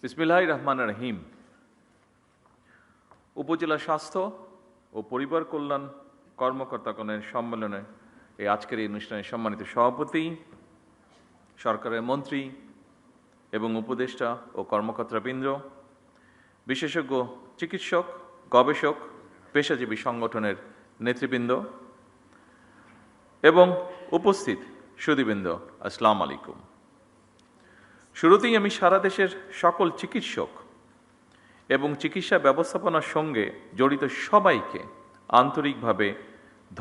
বিসমিল্লাহির রহমানির রহিম। উপজেলা স্বাস্থ্য ও পরিবার কল্যাণ কর্মকর্তাগণের সম্মেলনে আজকের এই অনুষ্ঠানের সম্মানিত সভাপতি, সরকারের মন্ত্রী এবং উপদেষ্টা ও কর্মকর্তাবৃন্দ, বিশেষজ্ঞ চিকিৎসক, গবেষক, পেশাজীবী সংগঠনের নেতৃবৃন্দ এবং উপস্থিত সুধীবৃন্দ, আসসালামু আলাইকুম। শুরুতেই আমি সারা দেশের সকল চিকিৎসক এবং চিকিৎসা ব্যবস্থাপনার সঙ্গে জড়িত সবাইকে আন্তরিকভাবে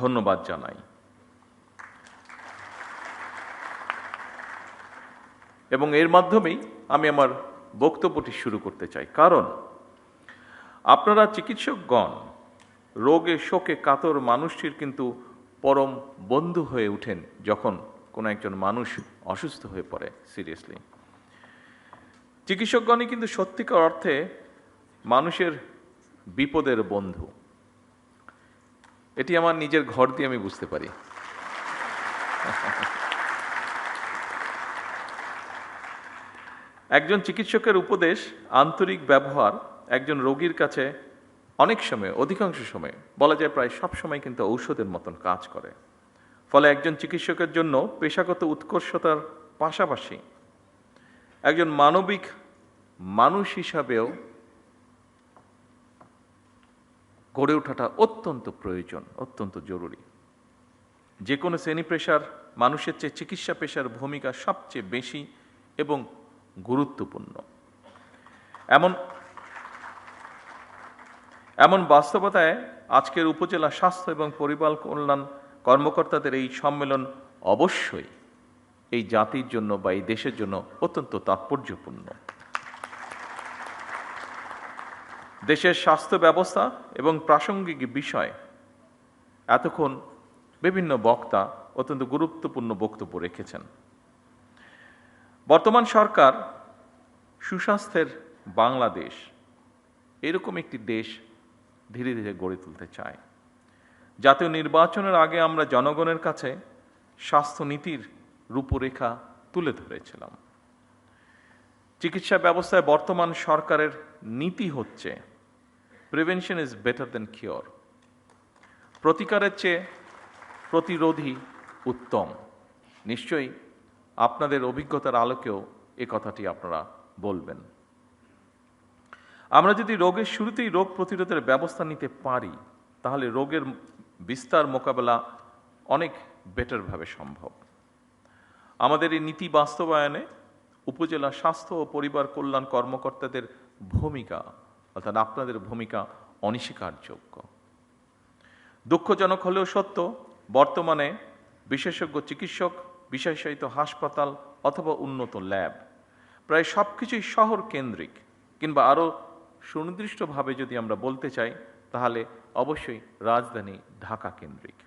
ধন্যবাদ জানাই এবং এর মাধ্যমেই আমি আমার বক্তব্যটি শুরু করতে চাই। কারণ আপনারা চিকিৎসকগণ রোগে শোকে কাতর মানুষটির কিন্তু পরম বন্ধু হয়ে ওঠেন যখন কোনো একজন মানুষ অসুস্থ হয়ে পড়ে সিরিয়াসলি। চিকিৎসকগণই কিন্তু সত্যিকার অর্থে মানুষের বিপদের বন্ধু। এটি আমার নিজের ঘর দিয়ে আমি বুঝতে পারি। একজন চিকিৎসকের উপদেশ, আন্তরিক ব্যবহার একজন রোগীর কাছে অনেক সময়, অধিকাংশ সময় বলা যায় প্রায় সব সময় কিন্তু ঔষধের মতন কাজ করে। ফলে একজন চিকিৎসকের জন্য পেশাগত উৎকর্ষতার পাশাপাশি একজন মানবিক মানুষ হিসাবেও গড়ে ওঠাটা অত্যন্ত প্রয়োজন, অত্যন্ত জরুরি। যে কোনো শ্রেণী পেশার মানুষের চেয়ে চিকিৎসা পেশার ভূমিকা সবচেয়ে বেশি এবং গুরুত্বপূর্ণ। এমন বাস্তবতায় আজকের উপজেলা স্বাস্থ্য এবং পরিবার কল্যাণ কর্মকর্তাদের এই সম্মেলন অবশ্যই এই জাতির জন্য বা এই দেশের জন্য অত্যন্ত তাৎপর্যপূর্ণ। দেশের স্বাস্থ্য ব্যবস্থা এবং প্রাসঙ্গিক বিষয় এতক্ষণ বিভিন্ন বক্তা অত্যন্ত গুরুত্বপূর্ণ বক্তব্য রেখেছেন। বর্তমান সরকার সুস্বাস্থ্যের বাংলাদেশ এরকম একটি দেশ ধীরে ধীরে গড়ে তুলতে চায়। জাতীয় নির্বাচনের আগে আমরা জনগণের কাছে স্বাস্থ্যনীতির রূপরেখা তুলে ধরেছিলাম। চিকিৎসা ব্যবস্থায় বর্তমান সরকারের নীতি হচ্ছে prevention is better then cure. প্রতিকারের চেয়ে প্রতিরোধই উত্তম। নিশ্চয়ই আপনাদের অভিজ্ঞতার আলোকেও এ কথাটি আপনারা বলবেন। আমরা যদি রোগের শুরুতেই রোগ প্রতিরোধের ব্যবস্থা নিতে পারি তাহলে রোগের বিস্তার মোকাবেলা অনেক বেটারভাবে সম্ভব। আমাদের এই নীতি বাস্তবায়নে উপজেলা স্বাস্থ্য ও পরিবার কল্যাণ কর্মকর্তাদের ভূমিকা, অর্থাৎ আপনাদের ভূমিকা অনস্বীকারযোগ্য। দুঃখজনক হলেও সত্য, বর্তমানে বিশেষজ্ঞ চিকিৎসক, বিশেষায়িত হাসপাতাল অথবা উন্নত ল্যাব প্রায় সব কিছুই শহর কেন্দ্রিক, কিংবা আরও সুনির্দিষ্টভাবে যদি আমরা বলতে চাই তাহলে অবশ্যই রাজধানী ঢাকা কেন্দ্রিক।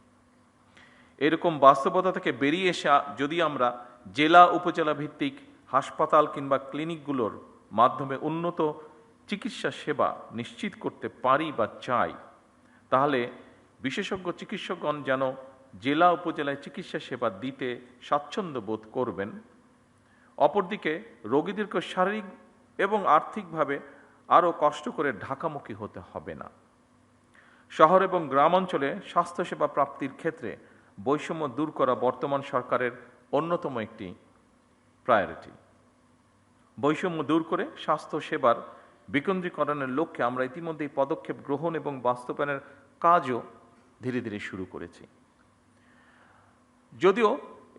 এরকম বাস্তবতা থেকে বেরিয়ে এসে যদি আমরা জেলা উপজেলা ভিত্তিক হাসপাতাল কিংবা ক্লিনিকগুলোর মাধ্যমে উন্নত চিকিৎসা সেবা নিশ্চিত করতে পারি বা চাই, তাহলে বিশেষজ্ঞ চিকিৎসকগণ যেন জেলা উপজেলায় চিকিৎসা সেবা দিতে স্বাচ্ছন্দ্য বোধ করবেন। অপরদিকে রোগীদেরকে শারীরিক এবং আর্থিকভাবে আরও কষ্ট করে ঢাকামুখী হতে হবে না। শহর এবং গ্রামাঞ্চলে স্বাস্থ্যসেবা প্রাপ্তির ক্ষেত্রে বৈষম্য দূর করা বর্তমান সরকারের অন্যতম একটি প্রায়োরিটি। বৈষম্য দূর করে স্বাস্থ্য সেবার বিকেন্দ্রীকরণের লক্ষ্যে আমরা ইতিমধ্যেই পদক্ষেপ গ্রহণ এবং বাস্তবায়নের কাজও ধীরে ধীরে শুরু করেছি। যদিও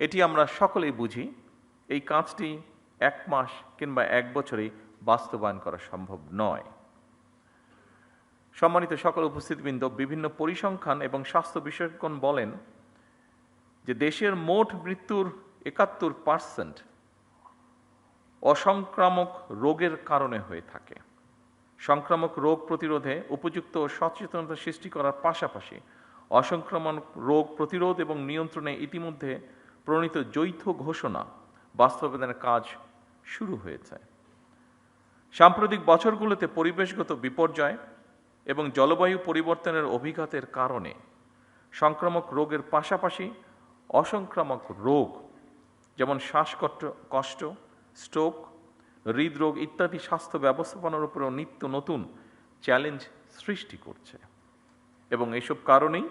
এটি আমরা সকলেই বুঝি, এই কাজটি 1 মাস কিংবা 1 বছরেই বাস্তবায়ন করা সম্ভব নয়। সম্মানিত সকল উপস্থিতবৃন্দ, বিভিন্ন পরিসংখ্যান এবং স্বাস্থ্য বিশেষজ্ঞগণ বলেন যে দেশের মোট মৃত্যুর 71% অসংক্রামক রোগের কারণে হয়ে থাকে। সংক্রামক রোগ প্রতিরোধে উপযুক্ত সচেতনতা সৃষ্টি করার পাশাপাশি অসংক্রামক রোগ প্রতিরোধ এবং নিয়ন্ত্রণে ইতিমধ্যে প্রণীত যৌথ ঘোষণা বাস্তবায়নের কাজ শুরু হয়েছে। সাম্প্রতিক বছরগুলোতে পরিবেশগত বিপর্যয় এবং জলবায়ু পরিবর্তনের অভিঘাতের কারণে সংক্রামক রোগের পাশাপাশি অসংক্রামক রোগ যেমন শ্বাসকষ্ট, স্ট্রোক, হৃদরোগ ইত্যাদি স্বাস্থ্য ব্যবস্থাপনার উপরেও নিত্য নতুন চ্যালেঞ্জ সৃষ্টি করছে। এবং এইসব কারণেই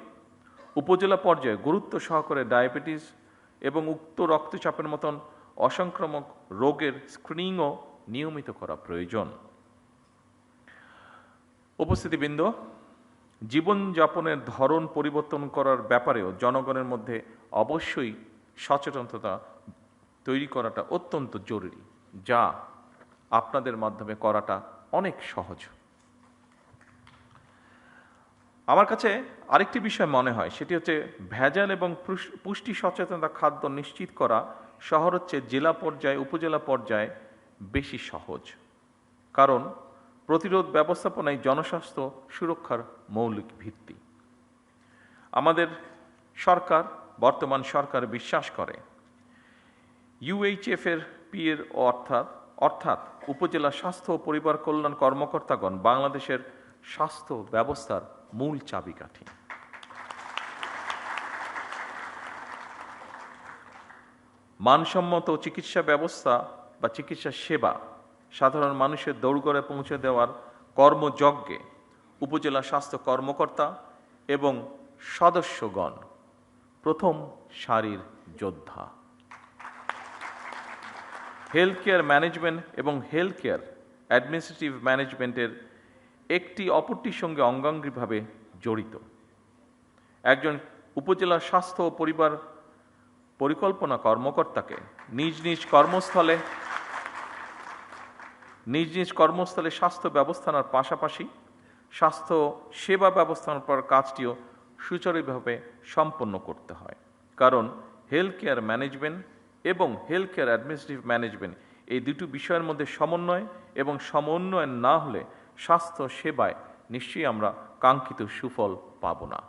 উপজেলা পর্যায়ে গুরুত্ব সহকারে ডায়াবেটিস এবং উচ্চ রক্তচাপের মতন অসংক্রামক রোগের স্ক্রিনিংও নিয়মিত করা প্রয়োজন। উপস্থিতিবৃন্দ, জীবনযাপনের ধরন পরিবর্তন করার ব্যাপারেও জনগণের মধ্যে অবশ্যই সচেতনতা তৈরি করাটা অত্যন্ত জরুরি, যা আপনাদের মাধ্যমে করাটা অনেক সহজ। আমার কাছে আরেকটি বিষয় মনে হয়, সেটি হচ্ছে ভেজাল এবং পুষ্টি সচেতনতা খাদ্য নিশ্চিত করা শহর হচ্ছে জেলা পর্যায়ে উপজেলা পর্যায়ে বেশি সহজ, কারণ প্রতিরোধ ব্যবস্থাপনায় জনস্বাস্থ্য সুরক্ষার মৌলিক ভিত্তি। আমাদের সরকার, বর্তমান সরকার বিশ্বাস করে UHF এর এর অর্থাৎ উপজেলা স্বাস্থ্য ও পরিবার কল্যাণ কর্মকর্তাগণ বাংলাদেশের স্বাস্থ্য ব্যবস্থার মূল চাবিকাঠি। মানসম্মত চিকিৎসা ব্যবস্থা বা চিকিৎসা সেবা সাধারণ মানুষের দৌড়গড়ে পৌঁছে দেওয়ার কর্মযজ্ঞে উপজেলা স্বাস্থ্য কর্মকর্তা এবং সদস্যগণ প্রথম সারির যোদ্ধা। হেলথ কেয়ার ম্যানেজমেন্ট এবং হেলথ কেয়ার অ্যাডমিনিস্ট্রেটিভ ম্যানেজমেন্টের একটি অপরটির সঙ্গে অঙ্গাঙ্গিভাবে জড়িত। একজন উপজেলা স্বাস্থ্য ও পরিবার পরিকল্পনা কর্মকর্তাকে নিজ নিজ কর্মস্থলে স্বাস্থ্য ব্যবস্থার পাশাপাশি স্বাস্থ্য সেবা ব্যবস্থাপনার কাজটিও সুচারুভাবে সম্পন্ন করতে হয়, কারণ হেলথ কেয়ার ম্যানেজমেন্ট এবং হেলথ কেয়ার অ্যাডমিনিস্ট্রেটিভ ম্যানেজমেন্ট এই দুটো বিষয়ের মধ্যে সমন্বয় এবং সমন্বয় না হলে স্বাস্থ্য সেবায় নিশ্চয়ই আমরা কাঙ্ক্ষিত সুফল পাব না।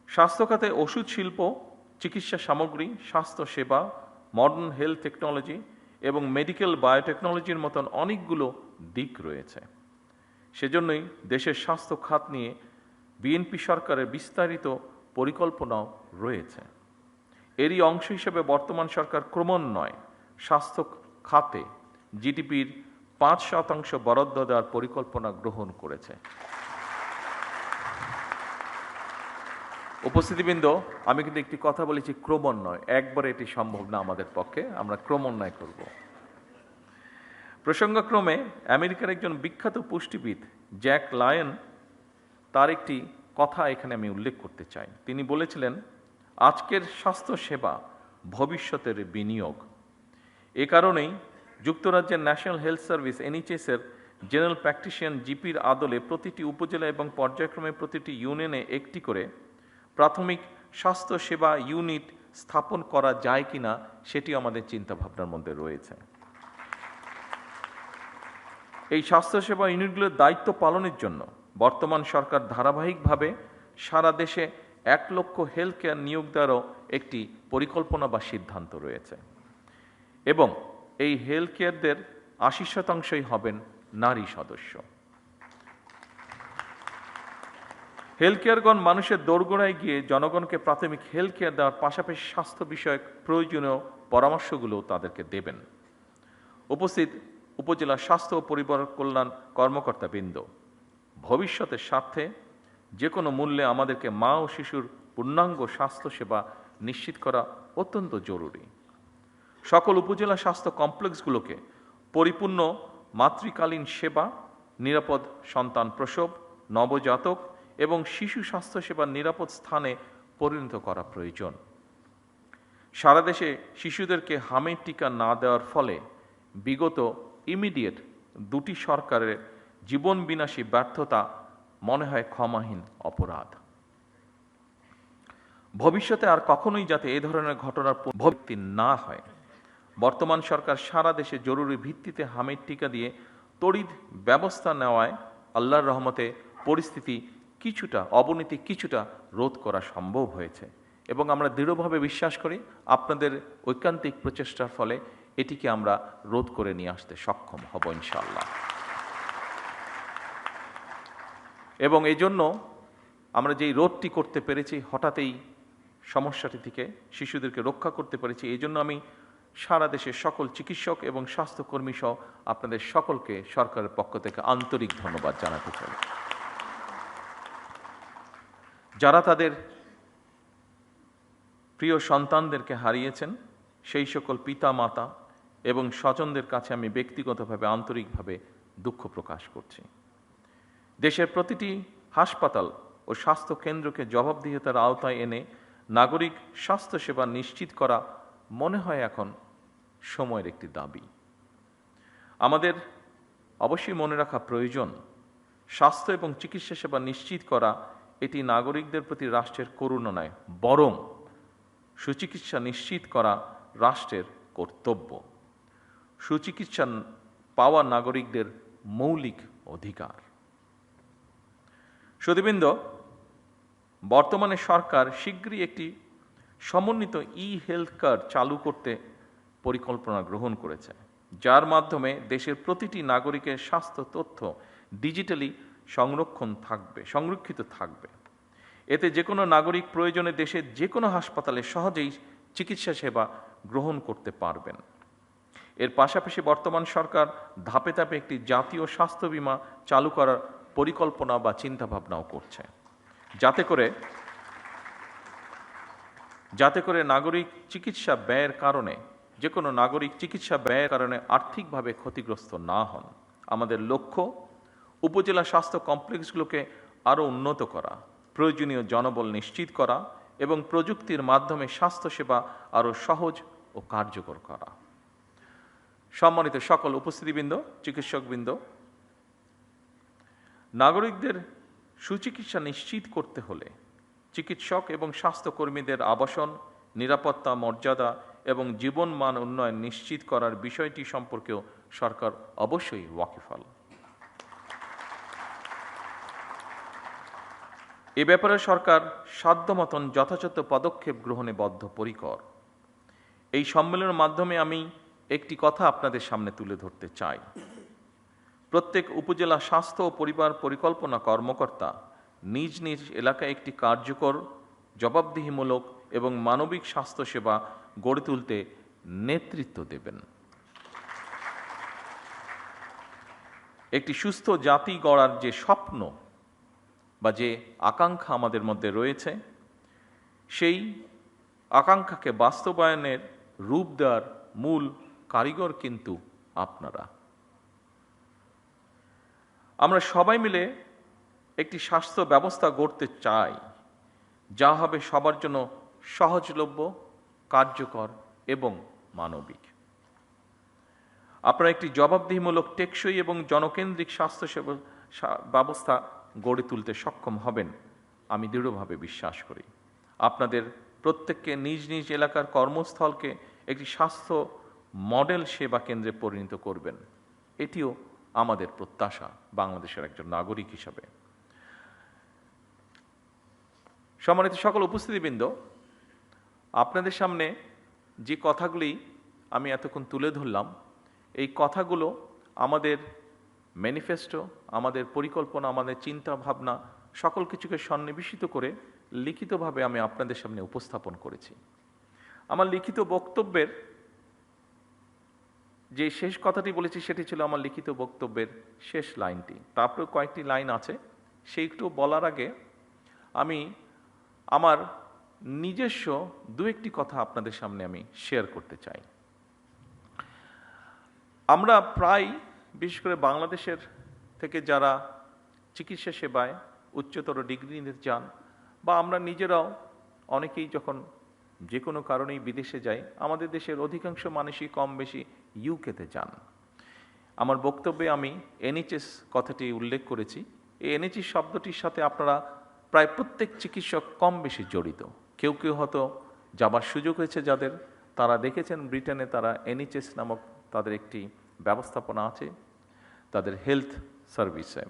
স্বাস্থ্য খাতে ওষুধ শিল্প, চিকিৎসা সামগ্রী, স্বাস্থ্য সেবা, মডার্ন হেলথ টেকনোলজি এবং মেডিকেল বায়োটেকনোলজির মতন অনেকগুলো দিক রয়েছে। সেজন্যই দেশের স্বাস্থ্য খাত নিয়ে বিএনপি সরকারের বিস্তারিত পরিকল্পনাও রয়েছে। এরই অংশ হিসেবে বর্তমান সরকার ক্রমান্বয়ে স্বাস্থ্য খাতে জিডিপির 5% বরাদ্দ দেওয়ার পরিকল্পনা গ্রহণ করেছে। উপস্থিতিবৃন্দ, আমি কিন্তু একটি কথা বলেছি ক্রমান্বয়, একবারে এটি সম্ভব না আমাদের পক্ষে, আমরা ক্রমান্বয় করব। প্রসঙ্গক্রমে আমেরিকার একজন বিখ্যাত পুষ্টিবিদ জ্যাক লায়ন, তার একটি কথা এখানে আমি উল্লেখ করতে চাই। তিনি বলেছিলেন, আজকের স্বাস্থ্য সেবা ভবিষ্যতের বিনিয়োগ। এ কারণেই যুক্তরাজ্যের ন্যাশনাল হেলথ সার্ভিস NHS এর জেনারেল প্র্যাকটিশিয়ান জিপির আদলে প্রতিটি উপজেলা এবং পর্যায়ক্রমে প্রতিটি ইউনিয়নে একটি করে প্রাথমিক স্বাস্থ্য সেবা ইউনিট স্থাপন করা যায় কিনা সেটি আমাদের চিন্তাভাবনার মধ্যে রয়েছে। এই স্বাস্থ্যসেবা ইউনিটগুলোর দায়িত্ব পালনের জন্য বর্তমান সরকার ধারাবাহিকভাবে সারা দেশে 1 লক্ষ হেলথ কেয়ার নিয়োগ দেওয়ারও একটি পরিকল্পনা বা সিদ্ধান্ত রয়েছে, এবং এই হেলথ কেয়ারদের 80% হবেন নারী সদস্য। হেলথ কেয়ারগণ মানুষের দোরগোড়ায় গিয়ে জনগণকে প্রাথমিক হেলথ কেয়ার দেওয়ার পাশাপাশি স্বাস্থ্য বিষয়ক প্রয়োজনীয় পরামর্শগুলো তাদেরকে দেবেন। উপস্থিত উপজেলা স্বাস্থ্য ও পরিবার কল্যাণ কর্মকর্তা বৃন্দ, ভবিষ্যতের স্বার্থে যে কোনো মূল্যে আমাদেরকে মা ও শিশুর পূর্ণাঙ্গ স্বাস্থ্যসেবা নিশ্চিত করা অত্যন্ত জরুরি। সকল উপজেলা স্বাস্থ্য কমপ্লেক্সগুলোকে পরিপূর্ণ মাতৃকালীন সেবা, নিরাপদ সন্তান প্রসব, নবজাতক এবং শিশু স্বাস্থ্যসেবার নিরাপদ স্থানে পরিণত করা প্রয়োজন। সারা দেশে শিশুদেরকে হামের টিকা না দেওয়ার ফলে বিগত ইমিডিয়েট 2টি সরকারের জীবন বিনাশী ব্যর্থতা মনে হয় ক্ষমাহীন অপরাধ। ভবিষ্যতে আর কখনোই যাতে এ ধরনের ঘটনার পুনরাবৃত্তি না হয়, বর্তমান সরকার সারা দেশে জরুরি ভিত্তিতে হামের টিকা দিয়ে তড়িৎ ব্যবস্থা নেওয়ায় আল্লাহর রহমতে পরিস্থিতি অবনতি কিছুটা রোধ করা সম্ভব হয়েছে, এবং আমরা দৃঢ়ভাবে বিশ্বাস করি আপনাদের ঐকান্তিক প্রচেষ্টার ফলে এটিকে আমরা রোধ করে নিয়ে আসতে সক্ষম হব ইনশাআল্লাহ। এবং এই জন্য আমরা যেই রোধটি করতে পেরেছি, হঠাৎই সমস্যাটি থেকে শিশুদেরকে রক্ষা করতে পেরেছি, এই জন্য আমি সারা দেশের সকল চিকিৎসক এবং স্বাস্থ্যকর্মী সহ আপনাদের সকলকে সরকারের পক্ষ থেকে আন্তরিক ধন্যবাদ জানাতে চাই। যারা তাদের প্রিয় সন্তানদেরকে হারিয়েছেন, সেই সকল পিতা মাতা এবং স্বজনদের কাছে আমি ব্যক্তিগতভাবে আন্তরিকভাবে দুঃখ প্রকাশ করছি। দেশের প্রতিটি হাসপাতাল ও স্বাস্থ্য কেন্দ্রকে জবাবদিহিতার আওতায় এনে নাগরিক স্বাস্থ্যসেবা নিশ্চিত করা মনে হয় এখন সময়ের একটি দাবি। আমাদের অবশ্যই মনে রাখা প্রয়োজন, স্বাস্থ্য এবং চিকিৎসা সেবা নিশ্চিত করা এটি নাগরিকদের প্রতি রাষ্ট্রের করুণা নয়, বরং সুচিকিৎসা নিশ্চিত করা রাষ্ট্রের কর্তব্য। সুচিকিৎসা পাওয়া নাগরিকদের মৌলিক অধিকার। সুধীবৃন্দ, বর্তমানে সরকার শীঘ্রই একটি সমন্বিত হেলথ কার্ড চালু করতে পরিকল্পনা গ্রহণ করেছে, যার মাধ্যমে দেশের প্রতিটি নাগরিকের স্বাস্থ্য তথ্য ডিজিটালি সংরক্ষিত থাকবে। এতে যে কোনো নাগরিক প্রয়োজনে দেশের যে কোনো হাসপাতালে সহজেই চিকিৎসা সেবা গ্রহণ করতে পারবেন। এর পাশাপাশি বর্তমান সরকার ধাপে ধাপে একটি জাতীয় স্বাস্থ্য বীমা চালু করার পরিকল্পনা বা চিন্তাভাবনাও করছে, যাতে করে নাগরিক চিকিৎসা ব্যয়ের কারণে যে কোনো নাগরিক চিকিৎসা ব্যয়ের কারণে আর্থিকভাবে ক্ষতিগ্রস্ত না হন। আমাদের লক্ষ্য উপজেলা স্বাস্থ্য কমপ্লেক্সগুলোকে আরও উন্নত করা, প্রয়োজনীয় জনবল নিশ্চিত করা এবং প্রযুক্তির মাধ্যমে স্বাস্থ্যসেবা আরও সহজ ও কার্যকর করা। সম্মানিত সকল উপস্থিতিবৃন্দ, চিকিৎসকবৃন্দ, নাগরিকদের সুচিকিৎসা নিশ্চিত করতে হলে চিকিৎসক এবং স্বাস্থ্যকর্মীদের আবাসন, নিরাপত্তা, মর্যাদা এবং জীবনমান উন্নয়ন নিশ্চিত করার বিষয়টি সম্পর্কেও সরকার অবশ্যই ওয়াকিবহাল। এ ব্যাপারে সরকার সাধ্যমতন যথাযথ পদক্ষেপ গ্রহণে বদ্ধপরিকর। এই সম্মেলনের মাধ্যমে আমি একটি কথা আপনাদের সামনে তুলে ধরতে চাই। প্রত্যেক উপজেলা স্বাস্থ্য ও পরিবার পরিকল্পনা কর্মকর্তা নিজ নিজ এলাকায় একটি কার্যকর, জবাবদিহিমূলক এবং মানবিক স্বাস্থ্যসেবা গড়ে তুলতে নেতৃত্ব দেবেন। একটি সুস্থ জাতি গড়ার যে স্বপ্ন বা যে আকাঙ্ক্ষা আমাদের মধ্যে রয়েছে, সেই আকাঙ্ক্ষাকে বাস্তবায়নের রূপ দেওয়ার মূল কারিগর কিন্তু আপনারা। আমরা সবাই মিলে একটি স্বাস্থ্য ব্যবস্থা গড়তে চাই, যা হবে সবার জন্য সহজলভ্য, কার্যকর এবং মানবিক। আপনারা একটি জবাবদিহিমূলক, টেকসই এবং জনকেন্দ্রিক স্বাস্থ্যসেবা ব্যবস্থা গড়ে তুলতে সক্ষম হবেন, আমি দৃঢ়ভাবে বিশ্বাস করি। আপনাদের প্রত্যেককে নিজ নিজ এলাকার কর্মস্থলকে একটি স্বাস্থ্য মডেল সেবা কেন্দ্রে পরিণত করবেন, এটিও আমাদের প্রত্যাশা বাংলাদেশের একজন নাগরিক হিসাবে। সম্মানিত সকল উপস্থিতিবৃন্দ, আপনাদের সামনে যে কথাগুলি আমি এতক্ষণ তুলে ধরলাম, এই কথাগুলো আমাদের ম্যানিফেস্টো, আমাদের পরিকল্পনা, আমাদের চিন্তা ভাবনা সকল কিছুকে সন্নিবেশিত করে লিখিতভাবে আমি আপনাদের সামনে উপস্থাপন করেছি। আমার লিখিত বক্তব্যের যে শেষ কথাটি বলেছি সেটি ছিল আমার লিখিত বক্তব্যের শেষ লাইনটি। তারপরে কয়েকটি লাইন আছে, সেইটু বলার আগে আমি আমার নিজস্ব দু একটি কথা আপনাদের সামনে আমি শেয়ার করতে চাই। আমরা প্রায়, বিশেষ করে বাংলাদেশের থেকে যারা চিকিৎসা সেবায় উচ্চতর ডিগ্রি নিতে চান, বা আমরা নিজেরাও অনেকেই যখন যে কোনো কারণেই বিদেশে যাই, আমাদের দেশের অধিকাংশ মানুষই কম বেশি ইউকেতে যান। আমার বক্তব্যে আমি এনএইচএস কথাটি উল্লেখ করেছি। এই এনএইচএস শব্দটির সাথে আপনারা প্রায় প্রত্যেক চিকিৎসক কম বেশি জড়িত। কেউ কেউ হয়তো যাবার সুযোগ হয়েছে যাদের, তারা দেখেছেন ব্রিটেনে তারা এনএইচএস নামক তাদের একটি ব্যবস্থাপনা আছে তাদের হেলথ সার্ভিসে।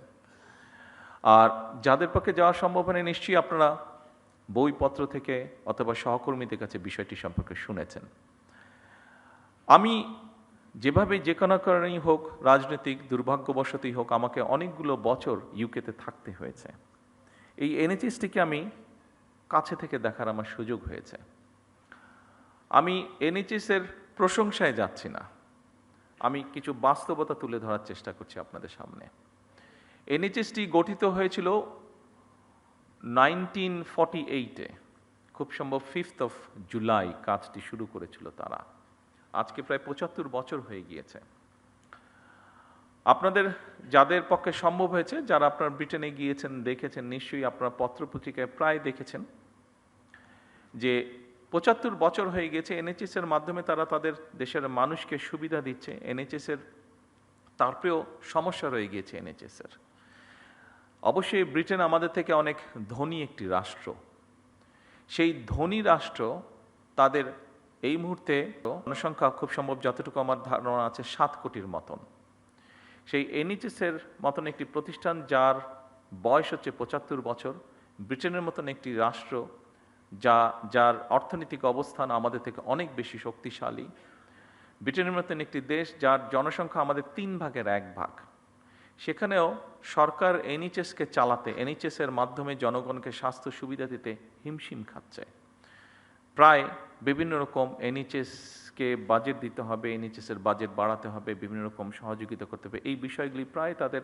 আর যাদের পক্ষে যাওয়া সম্ভব হয়নি, নিশ্চয়ই আপনারা বইপত্র থেকে অথবা সহকর্মীদের কাছে বিষয়টি সম্পর্কে শুনেছেন। আমি যেভাবে যে কোনো কারণেই হোক, রাজনৈতিক দুর্ভাগ্যবশতই হোক, আমাকে অনেকগুলো বছর ইউকেতে থাকতে হয়েছে। এই এনএইচএসটিকে আমি কাছে থেকে দেখার আমার সুযোগ হয়েছে। আমি এনএইচএসের প্রশংসায় যাচ্ছি না, আমি কিছু বাস্তবতা তুলে ধরার চেষ্টা করছি আপনাদের সামনে। এনএইচএসটি গঠিত হয়েছিল 1948-এ, খুব সম্ভব 5th of জুলাই কাজটি শুরু করেছিল তারা। আজকে প্রায় 75 বছর হয়ে গিয়েছে। আপনাদের যাদের পক্ষে সম্ভব হয়েছে, যারা আপনার ব্রিটেনে গিয়েছেন দেখেছেন, নিশ্চয়ই আপনার পত্রপত্রিকায় প্রায় দেখেছেন যে 75 বছর হয়ে গেছে এনএইচএস এর মাধ্যমে তারা তাদের দেশের মানুষকে সুবিধা দিচ্ছে। এনএইচএস এর তারপরেও সমস্যা রয়ে গিয়েছে এনএইচএস এর। অবশ্যই ব্রিটেন আমাদের থেকে অনেক ধনী একটি রাষ্ট্র। সেই ধনী রাষ্ট্র তাদের এই মুহূর্তে জনসংখ্যা খুব সম্ভব যতটুকু আমার ধারণা আছে 7 কোটির মতন। সেই এনএইচএস এর মতন একটি প্রতিষ্ঠান যার বয়স হচ্ছে 75 বছর, ব্রিটেনের মতন একটি রাষ্ট্র যার অর্থনৈতিক অবস্থান আমাদের থেকে অনেক বেশি শক্তিশালী, ব্রিটেনের মতন একটি দেশ যার জনসংখ্যা আমাদের 3 ভাগের 1 ভাগ, সেখানেও সরকার এনএইচএসকে চালাতে, এনএইচএস এর মাধ্যমে জনগণকে স্বাস্থ্য সুবিধা দিতে হিমশিম খাচ্ছে। প্রায় বিভিন্ন রকম এনএইচএসকে বাজেট দিতে হবে, এনএইচএস এর বাজেট বাড়াতে হবে, বিভিন্ন রকম সহযোগিতা করতে হবে, এই বিষয়গুলি প্রায় তাদের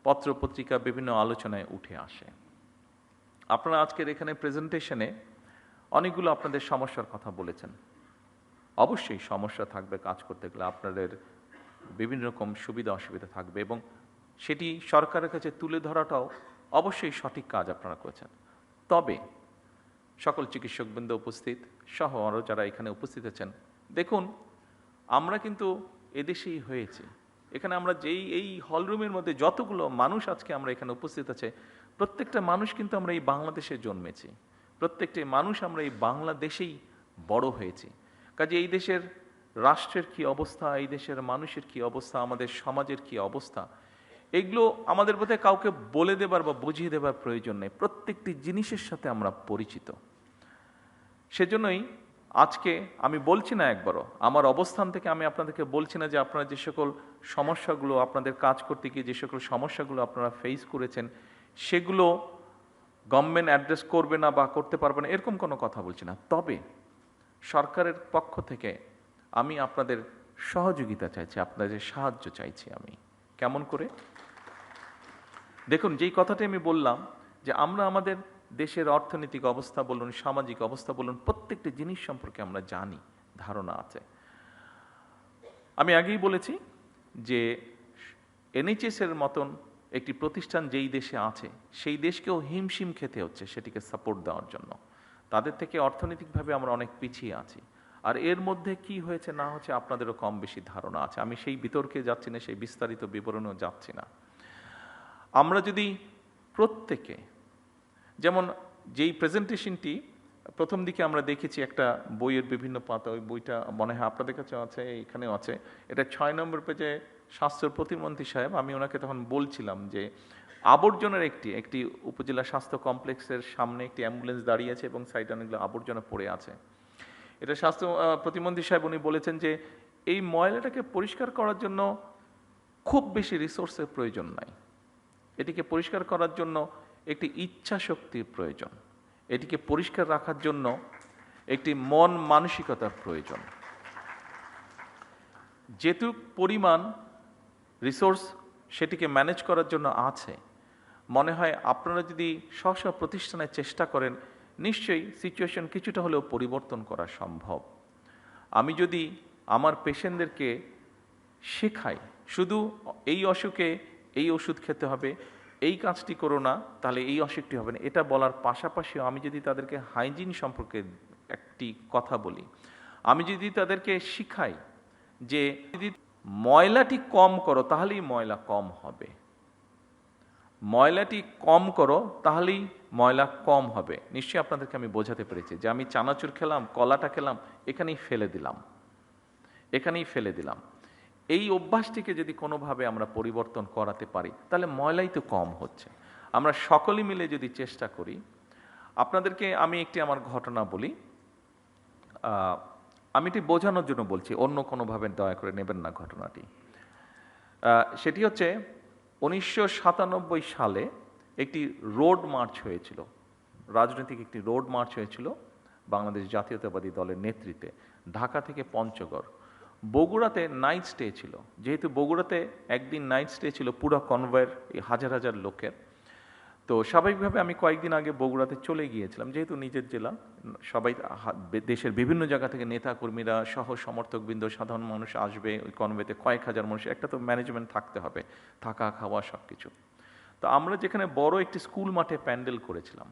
পত্র পত্রিকা বিভিন্ন আলোচনায় উঠে আসে। আপনারা আজকের এখানে প্রেজেন্টেশনে অনেকগুলো আপনাদের সমস্যার কথা বলেছেন। অবশ্যই সমস্যা থাকবে, কাজ করতে গেলে আপনাদের বিভিন্ন রকম সুবিধা অসুবিধা থাকবে, এবং সেটি সরকারের কাছে তুলে ধরাটাও অবশ্যই সঠিক কাজ আপনারা করেছেন। তবে সকল চিকিৎসকবৃন্দ উপস্থিত সহ আরও যারা এখানে উপস্থিত আছেন, দেখুন আমরা কিন্তু এদেশেই হয়েছি। এখানে আমরা এই হলরুমের মধ্যে যতগুলো মানুষ আজকে আমরা এখানে উপস্থিত আছে, প্রত্যেকটা মানুষ কিন্তু আমরা এই বাংলাদেশে জন্মেছি, প্রত্যেকটি মানুষ আমরা এই বাংলাদেশেই বড় হয়েছি। কাজে এই দেশের রাষ্ট্রের কি অবস্থা, এই দেশের মানুষের কি অবস্থা, আমাদের সমাজের কি অবস্থা, এগুলো আমাদের বোধহয় কাউকে বলে দেবার বা বুঝিয়ে দেবার প্রয়োজন নেই। প্রত্যেকটি জিনিসের সাথে আমরা পরিচিত। সেজন্যই আজকে আমি বলছি না একবারও, আমার অবস্থান থেকে আমি আপনাদেরকে বলছি না যে আপনারা যে সকল সমস্যাগুলো, আপনাদের কাজ করতে গিয়ে যে সকল সমস্যাগুলো আপনারা ফেস করেছেন সেগুলো গভর্নমেন্ট অ্যাড্রেস করবে না বা করতে পারবে না, এরকম কোনো কথা বলছি না। তবে সরকারের পক্ষ থেকে আমি আপনাদের সহযোগিতা চাইছি, আপনাদের সাহায্য চাইছি। আমি কেমন করে? দেখুন, যেই কথাটি আমি বললাম যে আমরা আমাদের দেশের অর্থনৈতিক অবস্থা বলুন, সামাজিক অবস্থা বলুন, প্রত্যেকটি জিনিস সম্পর্কে আমরা জানি, ধারণা আছে। আমি আগেই বলেছি যে এনএইচএস এর মতন একটি প্রতিষ্ঠান যেই দেশে আছে সেই দেশকেও হিমশিম খেতে হচ্ছে সেটিকে সাপোর্ট দেওয়ার জন্য। তাদের থেকে অর্থনৈতিকভাবে আমরা অনেক পিছিয়ে আছি। আর এর মধ্যে কি হয়েছে না হচ্ছে আপনাদেরও কম বেশি ধারণা আছে। আমি সেই বিতর্কে যাচ্ছি না, সেই বিস্তারিত বিবরণেও যাচ্ছি না। আমরা যদি প্রত্যেকে, যেমন যেই প্রেজেন্টেশনটি প্রথম দিকে আমরা দেখেছি একটা বইয়ের বিভিন্ন পাতা, ওই বইটা মনে হয় আপনাদের কাছে আছে, এখানেও আছে, এটা 6 নম্বর পেজে স্বাস্থ্য প্রতিমন্ত্রী সাহেব, আমি ওনাকে তখন বলছিলাম যে আবর্জনার একটি উপজেলা স্বাস্থ্য কমপ্লেক্সের সামনে একটি অ্যাম্বুলেন্স দাঁড়িয়ে আছে এবং সাইডে অনেকগুলো আবর্জনা পড়ে আছে। এটা স্বাস্থ্য প্রতিমন্ত্রী সাহেব উনি বলেছেন যে এই ময়লাটাকে পরিষ্কার করার জন্য খুব বেশি রিসোর্সের প্রয়োজন নাই, এটিকে পরিষ্কার করার জন্য একটি ইচ্ছা শক্তির প্রয়োজন, এটিকে পরিষ্কার রাখার জন্য একটি মন মানসিকতার প্রয়োজন। যেটুক পরিমাণ রিসোর্স সেটিকে ম্যানেজ করার জন্য আছে, মনে হয় আপনারা যদি স্ব প্রতিষ্ঠানে চেষ্টা করেন নিশ্চয়ই সিচুয়েশন কিছুটা হলেও পরিবর্তন করা সম্ভব। আমি যদি আমার পেশেন্টদেরকে শেখাই শুধু এই অসুখে এই ওষুধ খেতে হবে, এই কাজটি করো না তাহলে এই অসুখটি হবে না, এটা বলার পাশাপাশিও আমি যদি তাদেরকে হাইজিন সম্পর্কে একটি কথা বলি, আমি যদি তাদেরকে শিখাই যে যদি ময়লাটি কম করো তাহলেই ময়লা কম হবে, ময়লাটি কম করো তাহলেই ময়লা কম হবে, নিশ্চয়ই আপনাদেরকে আমি বোঝাতে পেরেছি যে আমি চানাচুর খেলাম, কলাটা খেলাম, এখানেই ফেলে দিলাম। এই অভ্যাসটিকে যদি কোনোভাবে আমরা পরিবর্তন করাতে পারি তাহলে ময়লাই তো কম হচ্ছে। আমরা সকলে মিলে যদি চেষ্টা করি, আপনাদেরকে আমি একটি আমার ঘটনা বলি, আমি এটি বোঝানোর জন্য বলছি, অন্য কোনোভাবে দয়া করে নেবেন না ঘটনাটি। সেটি হচ্ছে 1997 সালে একটি রোড মার্চ হয়েছিল, রাজনৈতিক একটি রোড মার্চ হয়েছিল বাংলাদেশ জাতীয়তাবাদী দলের নেতৃত্বে, ঢাকা থেকে পঞ্চগড়। বগুড়াতে নাইট স্টে ছিল, যেহেতু বগুড়াতে একদিন নাইট স্টে ছিল পুরো কনভয়ের হাজার হাজার লোকের। তো স্বাভাবিকভাবে আমি কয়েকদিন আগে বগুড়াতে চলে গিয়েছিলাম, যেহেতু নিজের জেলা, সবাই দেশের বিভিন্ন জায়গা থেকে নেতা কর্মীরা সহ সমর্থকবৃন্দ সাধারণ মানুষ আসবে ওই কনভেতে, কয়েক হাজার মানুষ, একটা তো ম্যানেজমেন্ট থাকতে হবে, থাকা খাওয়া সব কিছু। তো আমরা যেখানে বড় একটি স্কুল মাঠে প্যান্ডেল করেছিলাম,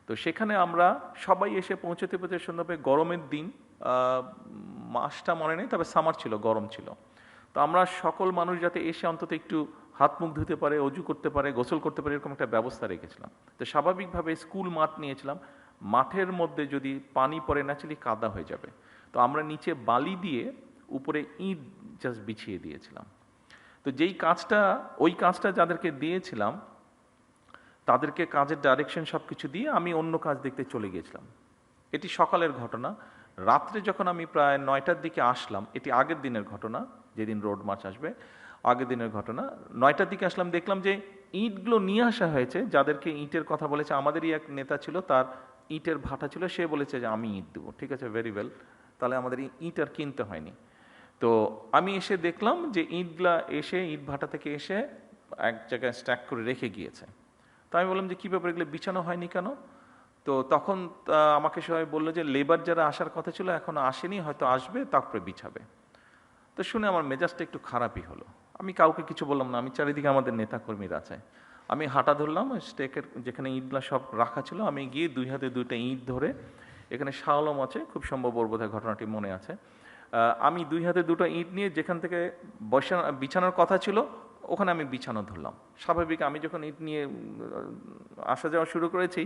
তো সেখানে আমরা সবাই এসে পৌঁছতে পৌঁছতে সন্ধ্যা, গরমের দিন, মাসটা মনে নেই, তবে সামার ছিল, গরম ছিল। তো আমরা সকল মানুষ যাতে এসে অন্তত একটু হাত মুখ ধুতে পারে, অজু করতে পারে, গোসল করতে পারে, এরকম একটা ব্যবস্থা রেখেছিলাম। তো স্বাভাবিকভাবে স্কুল মাঠ নিয়েছিলাম, মাঠের মধ্যে যদি পানি পড়ে ন্যাচারালি কাদা হয়ে যাবে, তো আমরা নিচে বালি দিয়ে উপরে ইট জাস্ট বিছিয়ে দিয়েছিলাম। তো ওই কাজটা যাদেরকে দিয়েছিলাম তাদেরকে কাজের ডাইরেকশন সব কিছু দিয়ে আমি অন্য কাজ দেখতে চলে গিয়েছিলাম। এটি সকালের ঘটনা। রাত্রে যখন আমি প্রায় 9টার দিকে আসলাম, এটি আগের দিনের ঘটনা, যেদিন রোড মার্চ আসবে আগের দিনের ঘটনা, 9টার দিকে আসলাম, দেখলাম যে ইটগুলো নিয়ে আসা হয়েছে। যাদেরকে ইটের কথা বলেছে, আমাদেরই এক নেতা ছিল, তার ইটের ভাটা ছিল, সে বলেছে যে আমি ইট দেবো। ঠিক আছে, ভেরি ওয়েল, তাহলে আমাদের ইট আর কিনতে হয়নি। তো আমি এসে দেখলাম যে ইটগুলা এসে ইট ভাটা থেকে এসে এক জায়গায় স্ট্যাক করে রেখে গিয়েছে। তো আমি বললাম যে কী ব্যাপার, এগুলো বিছানো হয়নি কেন? তো তখন আমাকে সবাই বললো যে লেবার যারা আসার কথা ছিল এখনো আসেনি, হয়তো আসবে, তারপরে বিছাবে। তো শুনে আমার মেজাজটা একটু খারাপই হলো। আমি কাউকে কিছু বললাম না, আমি চারিদিকে আমাদের নেতাকর্মীরা আছে, আমি হাঁটা ধরলাম স্টেকের যেখানে ইটগুলা সব রাখা ছিল, আমি গিয়ে 2 হাতে 2টা ইট ধরে, এখানে শাহ আলম আছে, খুব সম্ভব ওর বোধহয় ঘটনাটি মনে আছে, আমি 2 হাতে 2টা ইট নিয়ে যেখান থেকে বিছানোর কথা ছিল ওখানে আমি বিছানো ধরলাম। স্বাভাবিক আমি যখন ইট নিয়ে আসা যাওয়া শুরু করেছি,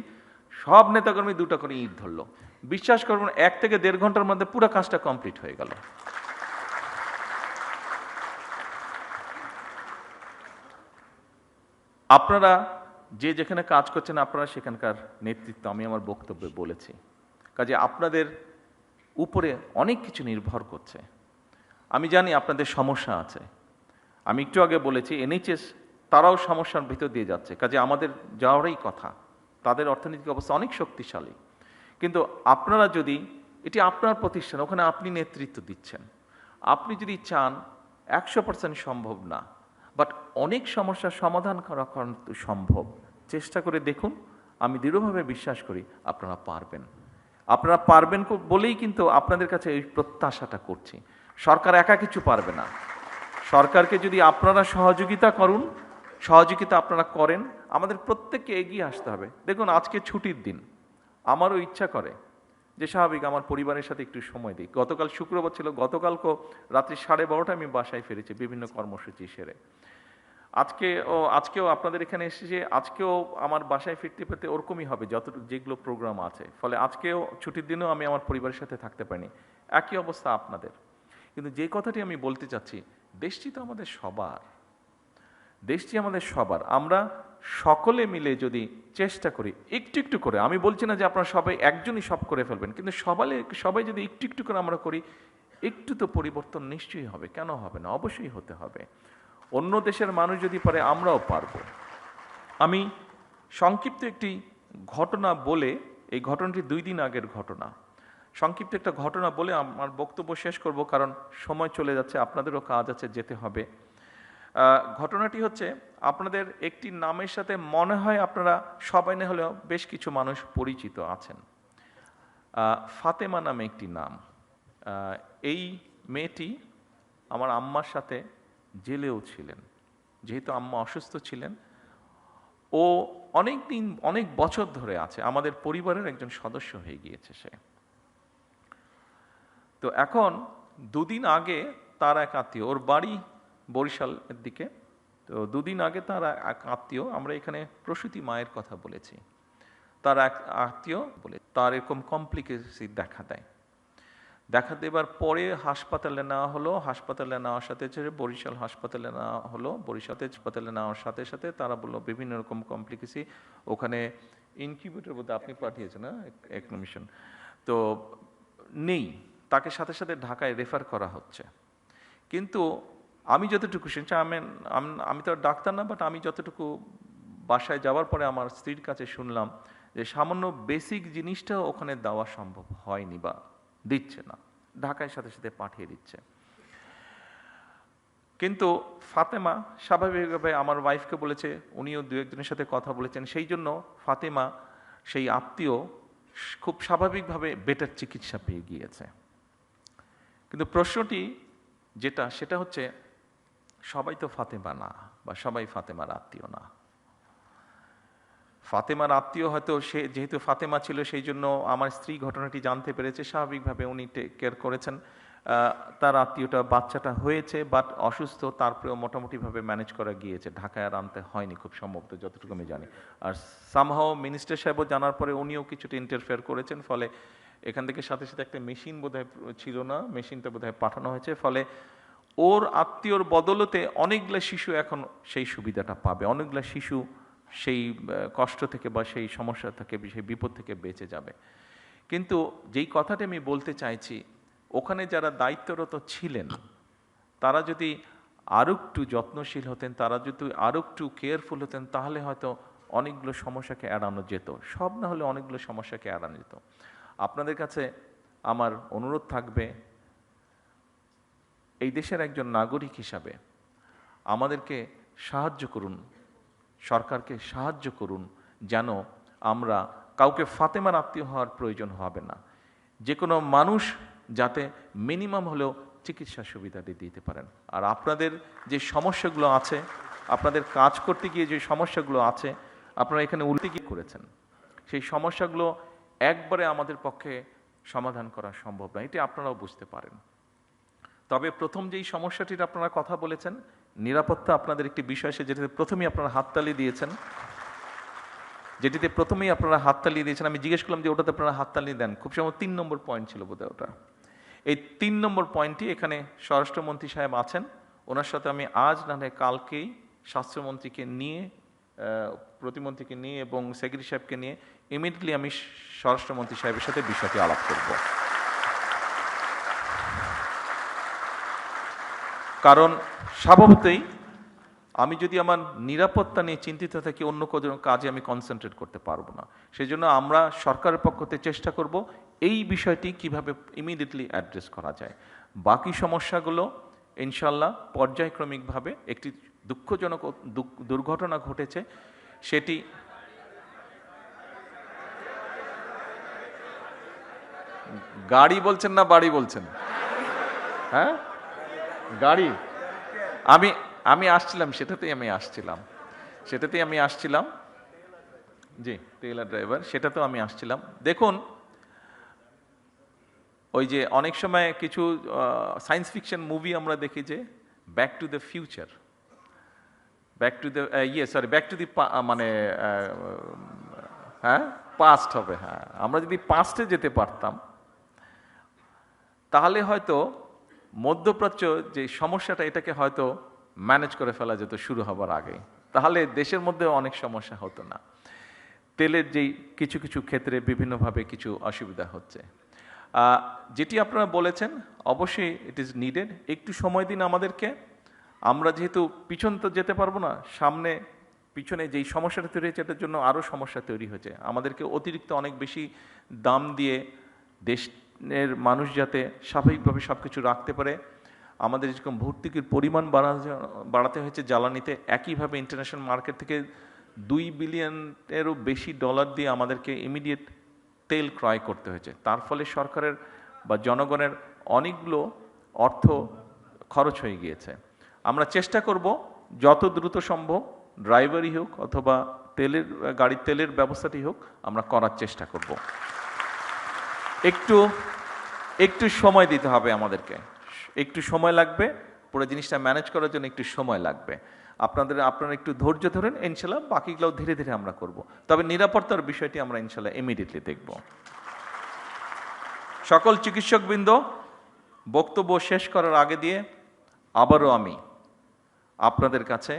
সব নেতাকর্মী 2টা করে ইট ধরলো। বিশ্বাস করবেন 1 থেকে 1.5 ঘন্টার মধ্যে পুরো কাজটা কমপ্লিট হয়ে গেল। আপনারা যে যেখানে কাজ করছেন, আপনারা সেখানকার নেতৃত্ব, আমি আমার বক্তব্যে বলেছি, কাজে আপনাদের উপরে অনেক কিছু নির্ভর করছে। আমি জানি আপনাদের সমস্যা আছে, আমি একটু আগে বলেছি এনএইচএস তারাও সমস্যার ভিতর দিয়ে যাচ্ছে, কাজে আমাদের যাওয়ারই কথা। তাদের অর্থনৈতিক অবস্থা অনেক শক্তিশালী, কিন্তু আপনারা যদি, এটি আপনার প্রতিষ্ঠান, ওখানে আপনি নেতৃত্ব দিচ্ছেন, আপনি যদি চান, 100% সম্ভব না, বাট অনেক সমস্যার সমাধান করা কিন্তু সম্ভব। চেষ্টা করে দেখুন, আমি দৃঢ়ভাবে বিশ্বাস করি আপনারা পারবেন। আপনারা পারবেন বলেই কিন্তু আপনাদের কাছে এই প্রত্যাশাটা করছি। সরকার একা কিছু পারবে না। সরকারকে যদি আপনারা সহযোগিতা আপনারা করেন, আমাদের প্রত্যেককে এগিয়ে আসতে হবে। দেখুন, আজকে ছুটির দিন, আমারও ইচ্ছা করে যে স্বাভাবিক আমার পরিবারের সাথে একটু সময় দিই। গতকাল শুক্রবার ছিল, গতকালকেও রাত্রি 12:30টায় আমি বাসায় ফিরেছি বিভিন্ন কর্মসূচি সেরে। আজকেও আপনাদের এখানে এসেছে, আজকেও আমার বাসায় ফিরতে ওরকমই হবে যেগুলো প্রোগ্রাম আছে। ফলে আজকেও ছুটির দিনেও আমি আমার পরিবারের সাথে থাকতে পারিনি। একই অবস্থা আপনাদের। কিন্তু যে কথাটি আমি বলতে চাচ্ছি, দেশটি তো আমাদের সবার, দেশটি আমাদের সবার। আমরা সকলে মিলে যদি চেষ্টা করি একটু একটু করে, আমি বলছি না যে আপনারা সবাই একজনই সব করে ফেলবেন, কিন্তু সবাই যদি একটু একটু করে আমরা করি, একটু তো পরিবর্তন নিশ্চয়ই হবে। কেন হবে না? অবশ্যই হতে হবে। অন্য দেশের মানুষ যদি পারে, আমরাও পারবো। আমি সংক্ষিপ্ত একটি ঘটনা বলে, এই ঘটনাটি 2 দিন আগের ঘটনা, সংক্ষিপ্ত একটা ঘটনা বলে আমার বক্তব্য শেষ করব, কারণ সময় চলে যাচ্ছে, আপনাদেরও কাজ আছে, যেতে হবে। ঘটনাটি হচ্ছে, আপনাদের একটি নামের সাথে মনে হয় আপনারা সবাই না হলেও বেশ কিছু মানুষ পরিচিত আছেন। ফাতেমা নামে একটি নাম। এই মেয়েটি আমার আম্মার সাথে জেলেও ছিলেন। যেহেতু আম্মা অসুস্থ ছিলেন, ও অনেক বছর ধরে আছে, আমাদের পরিবারের একজন সদস্য হয়ে গিয়েছে সে। তো এখন 2 দিন আগে তার এক আত্মীয়, ওর বাড়ি বরিশালের দিকে, তো 2 দিন আগে তার এক আত্মীয়, আমরা এখানে প্রসূতি মায়ের কথা বলেছি, তার এক আত্মীয় বলে তার এরকম কমপ্লিকেসি দেখা দেবার পরে হাসপাতালে নেওয়া হলো। হাসপাতালে নেওয়ার সাথে বরিশাল হাসপাতালে নেওয়া হলো। বরিশাল হাসপাতালে নেওয়ার সাথে সাথে তারা বললো বিভিন্ন রকম কমপ্লিকেসি, ওখানে ইনকিউবেটর বলতে আপনি পাঠিয়েছেন না একমিশন, তো নেই, তাকে সাথে সাথে ঢাকায় রেফার করা হচ্ছে। কিন্তু আমি যতটুকু শুনছি, আমি তো ডাক্তার না, বাট আমি যতটুকু বাসায় যাওয়ার পরে আমার স্ত্রীর কাছে শুনলাম যে সামান্য বেসিক জিনিসটাও ওখানে দেওয়া সম্ভব হয়নি বা দিচ্ছে না, ঢাকায় সাথে সাথে পাঠিয়ে দিচ্ছে। কিন্তু ফাতেমা স্বাভাবিকভাবে আমার ওয়াইফকে বলেছে, উনিও দু একজনের সাথে কথা বলেছেন, সেই জন্য ফাতেমা সেই আত্মীয় খুব স্বাভাবিকভাবে বেটার চিকিৎসা পেয়ে গিয়েছে। কিন্তু প্রশ্নটি যেটা, সেটা হচ্ছে সবাই তো ফাতেমা না, বা সবাই ফাতেমার আত্মীয় না। ফাতেমার আত্মীয় হয়তো, সে যেহেতু ফাতেমা ছিল সেই জন্য আমার স্ত্রী ঘটনাটি জানতে পেরেছে, স্বাভাবিকভাবে উনি টেক কেয়ার করেছেন। তার আত্মীয়টা বাচ্চাটা হয়েছে বাট অসুস্থ, তারপরেও মোটামুটিভাবে ম্যানেজ করা গিয়েছে, ঢাকায় আর আনতে হয়নি খুব সম্ভবত, যতটুকু আমি জানি। আর সামহাও মিনিস্টার সাহেবও জানার পরে উনিও কিছুটা ইন্টারফেয়ার করেছেন, ফলে এখান থেকে সাথে সাথে একটা মেশিন বোধহয় ছিল না, মেশিনটা বোধহয় পাঠানো হয়েছে, ফলে ওর আত্মীয়র বদলতে অনেকগুলো শিশু এখন সেই সুবিধাটা পাবে, অনেকগুলো শিশু সেই কষ্ট থেকে বা সেই সমস্যা থেকে, সেই বিপদ থেকে বেঁচে যাবে। কিন্তু যেই কথাটা আমি বলতে চাইছি, ওখানে যারা দায়িত্বরত ছিলেন তারা যদি আরও একটু যত্নশীল হতেন, তারা যদি আরও একটু কেয়ারফুল হতেন, তাহলে হয়তো অনেকগুলো সমস্যাকে এড়ানো যেত, সব না হলে অনেকগুলো সমস্যাকে এড়ানো যেত। আপনাদের কাছে আমার অনুরোধ থাকবে, এই দেশের একজন নাগরিক হিসাবে আমাদেরকে সাহায্য করুন, সরকারকে সাহায্য করুন, যেন আমরা কাউকে ফাতেমার আত্মীয় হওয়ার প্রয়োজন হবে না, যে কোনো মানুষ যাতে মিনিমাম হলেও চিকিৎসা সুবিধাটি দিতে পারেন। আর আপনাদের যে সমস্যাগুলো আছে, আপনাদের কাজ করতে গিয়ে যে সমস্যাগুলো আছে, আপনারা এখানে উল্টে গিয়ে করেছেন, সেই সমস্যাগুলো একবারে আমাদের পক্ষে সমাধান করা সম্ভব না, এটি আপনারাও বুঝতে পারেন। তবে প্রথম যেই সমস্যাটির আপনারা কথা বলেছেন, নিরাপত্তা আপনাদের একটি বিষয়, সে যেটাতে প্রথমেই আপনারা হাততালি দিয়েছেন, আমি জিজ্ঞেস করলাম যে ওটাতে আপনারা হাততালি দেন, খুব সম্ভবত 3 নম্বর পয়েন্ট ছিল বোধহয় ওটা। এই 3 নম্বর পয়েন্টটি, এখানে স্বরাষ্ট্রমন্ত্রী সাহেব আছেন, ওনার সাথে আমি আজ না হয় কালকেই স্বাস্থ্যমন্ত্রীকে নিয়ে, প্রতিমন্ত্রীকে নিয়ে এবং সেক্রেটারি সাহেবকে নিয়ে ইমিডিয়েটলি আমি স্বরাষ্ট্রমন্ত্রী সাহেবের সাথে বিষয়টি আলাপ করব। কারণ স্বভাবতই আমি যদি আমার নিরাপত্তা নিয়ে চিন্তিত থাকি, অন্য কোনো কাজে আমি কনসেন্ট্রেট করতে পারবো না। সেই জন্য আমরা সরকারের পক্ষ থেকে চেষ্টা করব এই বিষয়টি কিভাবে ইমিডিয়েটলি অ্যাড্রেস করা যায়। বাকি সমস্যাগুলো ইনশাল্লাহ পর্যায়ক্রমিকভাবে, একটি দুঃখজনক দুর্ঘটনা ঘটেছে, সেটি গাড়ি বলছেন না বাড়ি বলছেন? হ্যাঁ, গাড়ি। আমি আসছিলাম, সেটাতেই আমি আসছিলাম, জি, টেইলার ড্রাইভার, সেটাতেও আমি আসছিলাম। দেখুন, ওই যে অনেক সময় কিছু সায়েন্স ফিকশন মুভি আমরা দেখি যে back to the future, back to the মানে হ্যাঁ, পাস্ট হবে। হ্যাঁ, আমরা যদি পাস্টে যেতে পারতাম তাহলে হয়তো মধ্যপ্রাচ্য যে সমস্যাটা, এটাকে হয়তো ম্যানেজ করে ফেলা যেত শুরু হবার আগে, তাহলে দেশের মধ্যে অনেক সমস্যা হতো না। তেলের যেই কিছু কিছু ক্ষেত্রে বিভিন্নভাবে কিছু অসুবিধা হচ্ছে, যেটি আপনারা বলেছেন, অবশ্যই ইট ইজ নিডেড। একটু সময় দিন আমাদেরকে, আমরা যেহেতু পিছন তো যেতে পারবো না, সামনে পিছনে যেই সমস্যাটা তৈরি হয়েছে এটার জন্য আরও সমস্যা তৈরি হয়েছে, আমাদেরকে অতিরিক্ত অনেক বেশি দাম দিয়ে দেশের মানুষ যাতে স্বাভাবিকভাবে সব কিছু রাখতে পারে, আমাদের যেরকম ভর্তুকির পরিমাণ বাড়াতে হয়েছে জ্বালানিতে, একইভাবে ইন্টারন্যাশনাল মার্কেট থেকে $2 বিলিয়নেরও বেশি ডলার দিয়ে আমাদেরকে ইমিডিয়েট তেল ক্রয় করতে হয়েছে। তার ফলে সরকারের বা জনগণের অনেকগুলো অর্থ খরচ হয়ে গিয়েছে। আমরা চেষ্টা করব যত দ্রুত সম্ভব, ড্রাইভারই হোক অথবা গাড়ির তেলের ব্যবস্থাটি হোক, আমরা করার চেষ্টা করব। একটু সময় দিতে হবে আমাদেরকে, একটু সময় লাগবে, পুরো জিনিসটা ম্যানেজ করার জন্য একটু সময় লাগবে। আপনারা একটু ধৈর্য ধরেন, ইনশাল্লাহ বাকিগুলো ধীরে ধীরে আমরা করব। তবে নিরাপত্তার বিষয়টি আমরা ইনশাল্লাহ ইমিডিয়েটলি দেখব। সকল চিকিৎসকবৃন্দ, বক্তব্য শেষ করার আগে দিয়ে আবারও আমি আপনাদের কাছে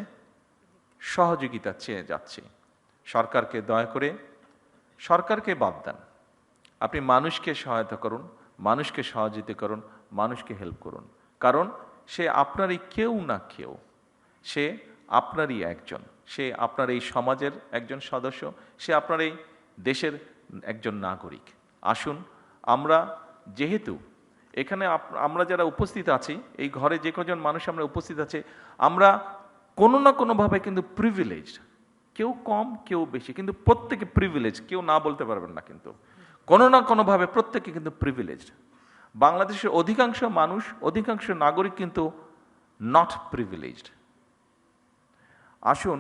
সহযোগিতা চেয়ে যাচ্ছি। সরকারকে দয়া করে, সরকারকে বাদ দেন, আপনি মানুষকে সহায়তা করুন, মানুষকে সহযোগিতা করুন, মানুষকে হেল্প করুন। কারণ সে আপনারই কেউ না কেউ, সে আপনারই একজন, সে আপনার এই সমাজের একজন সদস্য, সে আপনার এই দেশের একজন নাগরিক। আসুন আমরা যেহেতু এখানে আমরা যারা উপস্থিত আছি, এই ঘরে যে কজন মানুষ আমরা উপস্থিত আছে, আমরা কোনো না কোনোভাবে কিন্তু প্রিভিলেজড, কেউ কম কেউ বেশি, কিন্তু প্রত্যেকে প্রিভিলেজ, কেউ না বলতে পারবেন না, কিন্তু কোনো না কোনোভাবে প্রত্যেকে কিন্তু প্রিভিলেজড। বাংলাদেশের অধিকাংশ মানুষ, অধিকাংশ নাগরিক কিন্তু নট প্রিভিলেজড। আসুন,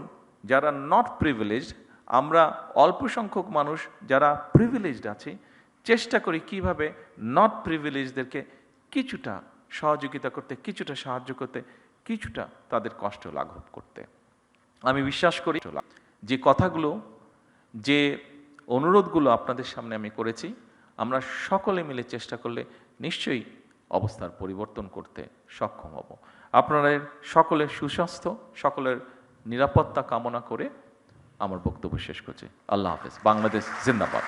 যারা নট প্রিভিলেজড, আমরা অল্প সংখ্যক মানুষ যারা প্রিভিলেজড আছি, চেষ্টা করি কিভাবে নট প্রিভিলেজদেরকে কিছুটা সহযোগিতা করতে, কিছুটা সাহায্য করতে, কিছুটা তাদের কষ্ট লাঘব করতে। আমি বিশ্বাস করি যে কথাগুলো, যে অনুরোধগুলো আপনাদের সামনে আমি করেছি, আমরা সকলে মিলে চেষ্টা করলে নিশ্চয়ই অবস্থার পরিবর্তন করতে সক্ষম হব। আপনাদের সকলের সুস্বাস্থ্য, সকলের নিরাপত্তা কামনা করে আমার বক্তব্য শেষ করছি। আল্লাহ হাফেজ। বাংলাদেশ জিন্দাবাদ।